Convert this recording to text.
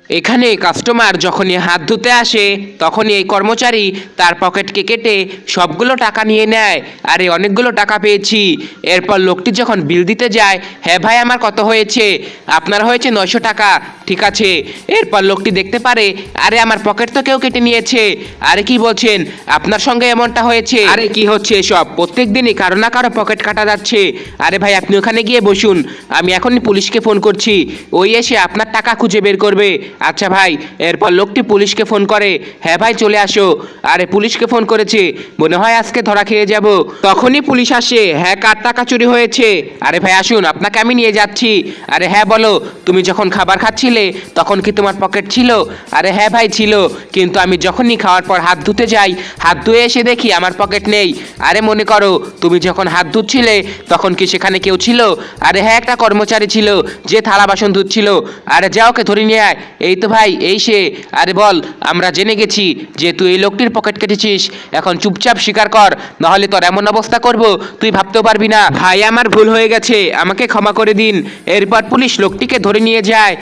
এখানে কাস্টমার যখনই হাত ধুতে আসে তখনই এই কর্মচারী তার পকেটকে কেটে সবগুলো টাকা নিয়ে নেয়। আরে অনেকগুলো টাকা পেয়েছি। এরপর লোকটি যখন বিল দিতে যায়, হ্যাঁ ভাই আমার কত হয়েছে? আপনার হয়েছে 900 টাকা। ঠিক আছে। এরপর লোকটি দেখতে পারে আরে আমার পকেট তো কেউ কেটে নিয়েছে। আরে কি বলছেন, আপনার সঙ্গে এমনটা হয়েছে? আরে কি হচ্ছে এসব? প্রত্যেক দিনই কারো না কারো পকেট কাটা যাচ্ছে। আরে ভাই আপনি ওখানে গিয়ে বসুন, আমি এখনই পুলিশকে ফোন করছি, ওই এসে আপনার টাকা খুঁজে বের করবে। আচ্ছা ভাই। এরপর লোকটি পুলিশকে ফোন করে, হ্যাঁ ভাই চলে আসো। আরে পুলিশকে ফোন করেছে, মনে হয় আজকে ধরা খেয়ে যাব। তখনই পুলিশ আসে, হ্যাঁ কার টাকা চুরি হয়েছে? আরে ভাই আসুন, আপনাকে আমি নিয়ে যাচ্ছি। আরে হ্যাঁ বলো, তুমি যখন খাবার খাচ্ছিলে তখন কি তোমার পকেট ছিল? আরে হ্যাঁ ভাই ছিল, কিন্তু আমি যখনই খাওয়ার পর হাত ধুতে যাই, হাত ধুয়ে এসে দেখি আমার পকেট নেই। আরে মনে করো তুমি যখন হাত ধুচ্ছিলে তখন কি সেখানে কেউ ছিল? আরে হ্যাঁ একটা কর্মচারী ছিল যে থালা বাসন ধুচ্ছিল। আরে যা ওকে ধরে নিয়ে আয়। এই তো ভাই এই সে। আরে বল, আমরা জেনে গেছি যে তুই এই লোকটির পকেট কেটেছিস, এখন চুপচাপ স্বীকার কর, নাহলে তোর এমন অবস্থা করব তুই ভাবতেও পারবি না। ভাই আমার ভুল হয়ে গেছে, আমাকে ক্ষমা করে দিন। এরপর পুলিশ লোকটিকে ধরে নিয়ে যায়।